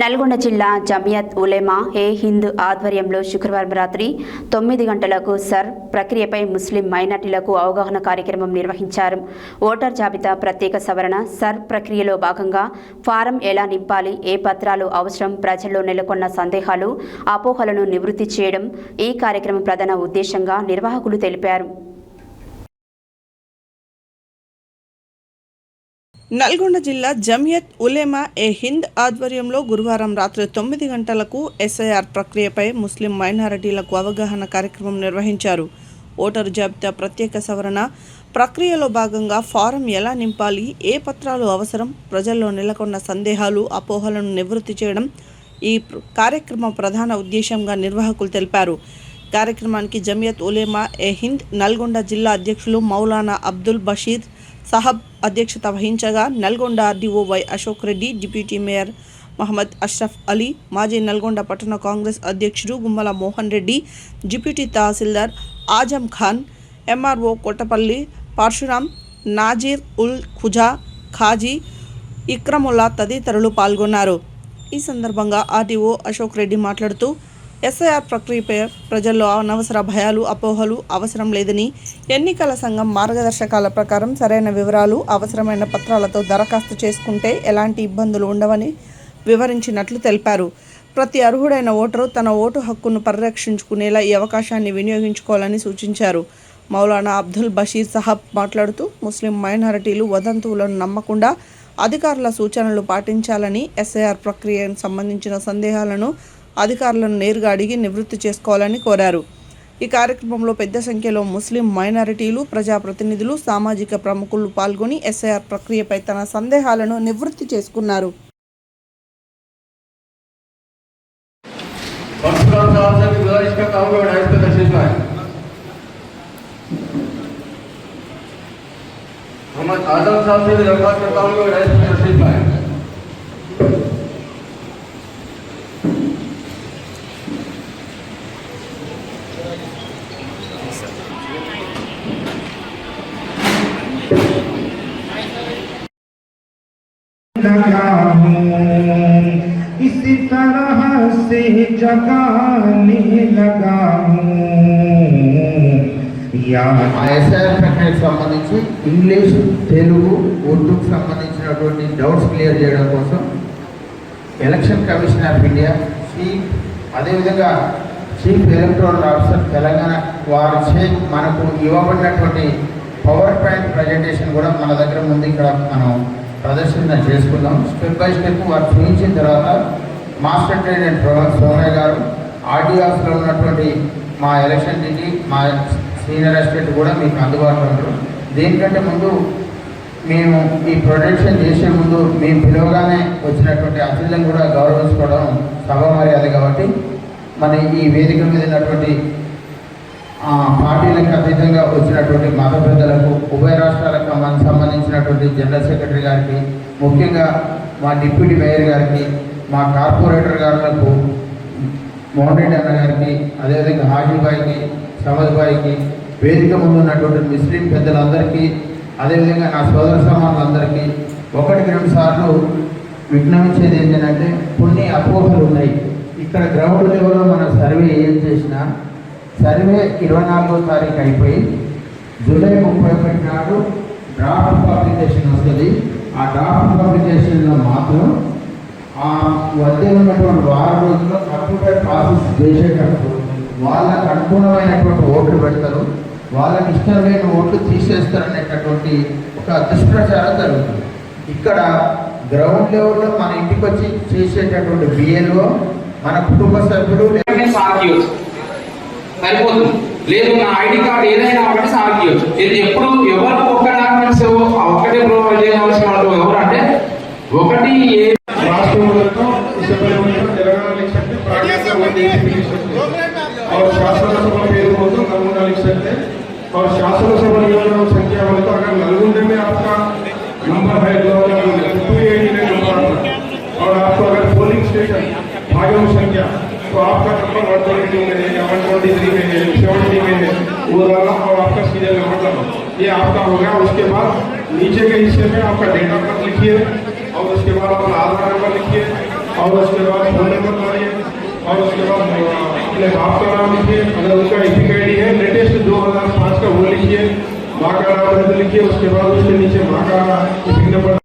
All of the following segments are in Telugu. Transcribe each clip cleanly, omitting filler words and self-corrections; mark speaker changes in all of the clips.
Speaker 1: నల్గొండ జిల్లా జమియత్ ఉలెమా ఏ హింద్ ఆధ్వర్యంలో శుక్రవారం రాత్రి 9 గంటలకు సర్ ప్రక్రియపై ముస్లిం మైనార్టీలకు అవగాహన కార్యక్రమం నిర్వహించారు. ఓటర్ జాబితా ప్రత్యేక సవరణ సర్ ప్రక్రియలో భాగంగా ఫారం ఎలా నింపాలి, ఏ పత్రాలు అవసరం, ప్రజల్లో నెలకొన్న సందేహాలు, అపోహలను నివృత్తి చేయడం ఈ కార్యక్రమం ప్రధాన ఉద్దేశంగా నిర్వాహకులు తెలిపారు.
Speaker 2: నల్గొండ జిల్లా జమియత్ ఉలెమా ఏ హింద్ ఆధ్వర్యంలో గురువారం రాత్రి 9 గంటలకు ఎస్ఐఆర్ ప్రక్రియపై ముస్లిం మైనారిటీలకు అవగాహన కార్యక్రమం నిర్వహించారు. ఓటరు జాబితా ప్రత్యేక సవరణ ప్రక్రియలో భాగంగా ఫారం ఎలా నింపాలి, ఏ పత్రాలు అవసరం, ప్రజల్లో నెలకొన్న సందేహాలు, అపోహలను నివృత్తి చేయడం ఈ కార్యక్రమం ప్రధాన ఉద్దేశంగా నిర్వాహకులు తెలిపారు. కార్యక్రమానికి జమియత్ ఉలెమా ఏ హింద్ నల్గొండ జిల్లా అధ్యక్షులు మౌలానా అబ్దుల్ బషీర్ సాహబ్ అధ్యక్షత వహించగా Nalgonda RDO Y Ashok Reddy, deputy mayor Mohammed Ashraf Ali, మాజీ నల్గొండ పట్టణ కాంగ్రెస్ అధ్యక్షుడు గుమ్మల మోహన్ రెడ్డి, డిప్యూటీ తహసీల్దార్ ఆజం ఖాన్, ఎంఆర్ఓ కొట్టపల్లి పరశురాం, నాజీర్ ఉల్ ఖుజా, ఖాజీ ఇక్రముల్లా తదితరులు పాల్గొన్నారు. ఈ సందర్భంగా ఆర్డీఓ అశోక్ రెడ్డి మాట్లాడుతూ ఎస్ఐఆర్ ప్రక్రియపై ప్రజల్లో అనవసర భయాలు, అపోహలు అవసరం లేదని, ఎన్నికల సంఘం మార్గదర్శకాల ప్రకారం సరైన వివరాలు, అవసరమైన పత్రాలతో దరఖాస్తు చేసుకుంటే ఎలాంటి ఇబ్బందులు ఉండవని వివరించినట్లు తెలిపారు. ప్రతి అర్హుడైన ఓటరు తన ఓటు హక్కును పరిరక్షించుకునేలా ఈ అవకాశాన్ని వినియోగించుకోవాలని సూచించారు. మౌలానా అబ్దుల్ బషీర్ సాహబ్ మాట్లాడుతూ ముస్లిం మైనారిటీలు వదంతువులను నమ్మకుండా అధికారుల సూచనలు పాటించాలని, ఎస్ఐఆర్ ప్రక్రియకు సంబంధించిన సందేహాలను అధికారులను నేరుగా అడిగి నివృత్తి చేసుకోవాలని కోరారు. ఈ కార్యక్రమంలో పెద్ద సంఖ్యలో ముస్లిం మైనారిటీలు, ప్రజాప్రతినిధులు, సామాజిక ప్రముఖులు పాల్గొని ఎస్ఐఆర్ ప్రక్రియపై తన సందేహాలను నివృత్తి చేసుకున్నారు.
Speaker 3: लगा हूँ इसी तरह से जगाने लगा हूँ
Speaker 4: ఎస్ఐఆర్ ప్రక్రియకు సంబంధించి ఇంగ్లీష్, తెలుగు, ఉర్దూకు సంబంధించినటువంటి డౌట్స్ క్లియర్ చేయడం కోసం election commission of India chief, అదేవిధంగా చీఫ్ ఎలక్టోరల్ ఆఫీసర్ తెలంగాణ వారిచే మనకు ఇవ్వబడినటువంటి పవర్ పాయింట్ ప్రజెంటేషన్ కూడా మన దగ్గర ముందు ఇక్కడ మనం ప్రదర్శన చేసుకుందాం. స్టెప్ బై స్టెప్ వారు చూపించిన తర్వాత మాస్టర్ ట్రైనర్ ప్రొఫెసర్ సోమయ్య గారు, ఆర్డీ ఆఫీస్లో ఉన్నటువంటి మా ఎలక్షన్ డ్యూటీ, మా సీనియర్ అసిస్టెంట్ కూడా మీకు అందుబాటులో ఉంటారు. దీనికంటే ముందు మేము ఈ ప్రొటెక్షన్ చేసే ముందు మేము పిలవగానే వచ్చినటువంటి అతిథులను కూడా గౌరవించుకోవడం సభ మర్యాద కాబట్టి మన ఈ వేదిక మీద ఉన్నటువంటి పార్టీలకు అతీతంగా వచ్చినటువంటి మత పెద్దలకు, ఉభయ రాష్ట్రాలకు సంబంధించినటువంటి జనరల్ సెక్రటరీ గారికి, ముఖ్యంగా మా డిప్యూటీ మేయర్ గారికి, మా కార్పొరేటర్ గారులకు, మోహన్ రెడ్డి అన్న గారికి, అదేవిధంగా హాజీబాయికి, సమద్ బాయికి, వేదిక ముందు ఉన్నటువంటి ముస్లిం పెద్దలందరికీ, అదేవిధంగా నా సోదర సమానులందరికీ 1-2 సార్లు విజ్ఞాపించేది ఏంటంటే కొన్ని అపోహలు ఉన్నాయి. ఇక్కడ గ్రౌండ్ లెవెల్లో మనం సర్వే ఏం చేసినా సర్వే 24వ తారీఖు అయిపోయి జూలై 31 నాడు డ్రాఫ్ట్ పబ్లికేషన్ వస్తుంది. ఆ డ్రాఫ్ట్ పబ్లికేషన్లో మాత్రం ఆ వద్ద ఉన్నటువంటి 6 రోజుల్లో కంప్యూటర్ ప్రాసెస్ చేసేటప్పుడు వాళ్ళకు అనుగుణమైనటువంటి ఓట్లు పెడతారు, వాళ్ళకి ఇష్టం లేని ఓట్లు తీసేస్తారనేటటువంటి ఒక దుష్ప్రచారం జరుగుతుంది. ఇక్కడ గ్రౌండ్ లెవెల్లో మన ఇంటికి వచ్చి చేసేటటువంటి బిఏలో మన కుటుంబ సభ్యులు
Speaker 5: సరిపోతుంది. లేదు నా ఐడి కార్డు ఏదైనా ఒకటి సాగియచ్చు. ఇది ఎప్పుడు ఎవరు ఒక్క డాక్యుమెంట్స్ ఒక్కటే ప్రొవైడ్ చేయవలసిన వాళ్ళు ఎవరు అంటే ఒకటి
Speaker 6: राष्ट्रवाद और शासनसभा पेड़ नमूना लिख सकते हैं और शासनसभा नियोजन संख्या वाले तो अगर नलगुंडे में आपका नंबर है नंबर और आपको अगर पोलिंग स्टेशन भागों संख्या तो आपका नंबर 122 में है या 123 में है 70 में है वो डाला और आपका सीरियल नंबर डालो, ये आपका हो गया। उसके बाद नीचे के हिस्से में आपका डेट ऑफ बर्थ लिखिए और उसके बाद अपना आधार नंबर लिखिए और उसके बाद फोन नंबर डालिए और उसके बाद अपने बाप का नाम लिखिए, अगर उनका ईपिक आईडी है लेटेस्ट 2005 का वो लिखिए, माँ का नाम लिखिए, उसके बाद उसके नीचे माँ का ईपिक नंबर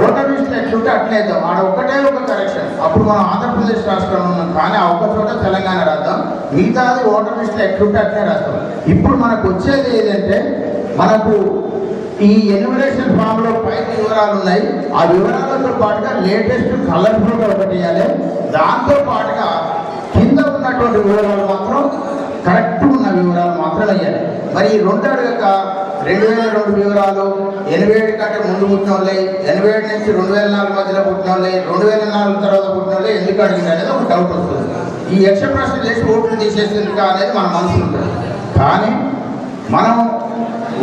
Speaker 4: ఓటర్ లిస్ట్ ఎట్లుంటే అట్లేద్దాం. ఆడ ఒకటే ఒక కరెక్షన్. అప్పుడు మనం ఆంధ్రప్రదేశ్ రాష్ట్రంలో ఉన్నాం, కానీ ఆ ఒక్క చోట తెలంగాణ రాద్దాం, మిగతాది ఓటర్ లిస్ట్ ఎట్లుంటే అట్లే రాస్తాం. ఇప్పుడు మనకు వచ్చేది ఏదంటే, మనకు ఈ ఎన్యుమరేషన్ ఫామ్ లో పై వివరాలు ఉన్నాయి. ఆ వివరాలతో పాటుగా లేటెస్ట్ కలర్ఫుల్గా ఒకటి ఇవ్వాలి. దాంతో పాటుగా కింద ఉన్నటువంటి వివరాలు మాత్రం కరెక్ట్ ఉన్న వివరాలు మాత్రమే ఇవ్వాలి. మరి ఈ రెండు అడగక 2002 వివరాలు, 87 కంటే ముందు పుట్టిన వాళ్ళే, 87 నుంచి 2004 మధ్యలో పుట్టిన వాళ్ళే, 2004 తర్వాత పుట్టిన వాళ్ళే ఎందుకు అడిగింది అనేది ఒక డౌట్ వస్తుంది. ఈ యక్ష ప్రశ్న చేసి ఓట్లు తీసేసింది అనేది మన మనసులో ఉంటుంది. కానీ మనం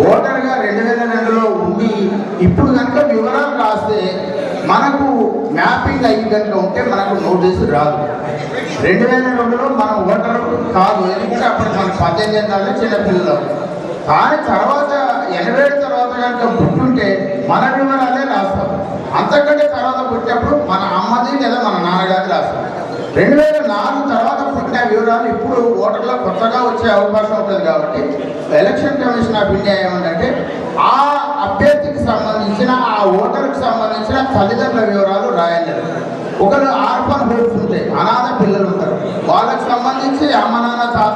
Speaker 4: ఓటర్గా 2002లో ఉండి ఇప్పుడు కనుక వివరాలు రాస్తే మనకు మ్యాపింగ్ అయ్యి కనుక ఉంటే మనకు నోటీసు రాదు. 2002లో మనం ఓటర్ కాదు, ఎందుకంటే అప్పుడు మనకు 18 ఏళ్ళ చిన్నపిల్లలు. కానీ తర్వాత 87 తర్వాత కనుక పుట్టుంటే మన వివరాలే రాస్తాం. అంతకంటే తర్వాత పుట్టినప్పుడు మన అమ్మది లేదా మన నాన్నగారి రాస్తాం. 2004 తర్వాత పుట్టిన వివరాలు ఇప్పుడు ఓటర్లో కొత్తగా వచ్చే అవకాశం ఉంటుంది. కాబట్టి ఎలక్షన్ కమిషన్ ఆఫ్ ఇండియా ఏమంటే ఆ అభ్యర్థికి సంబంధించిన ఆ ఓటర్కి సంబంధించిన తల్లిదండ్రుల వివరాలు రాయాలి. ఒకరు ఆర్ఫన్ హోమ్స్ ఉంటాయి, అనాథ పిల్లలు ఉంటారు, వాళ్ళకి సంబంధించి అమ్మ నాన్న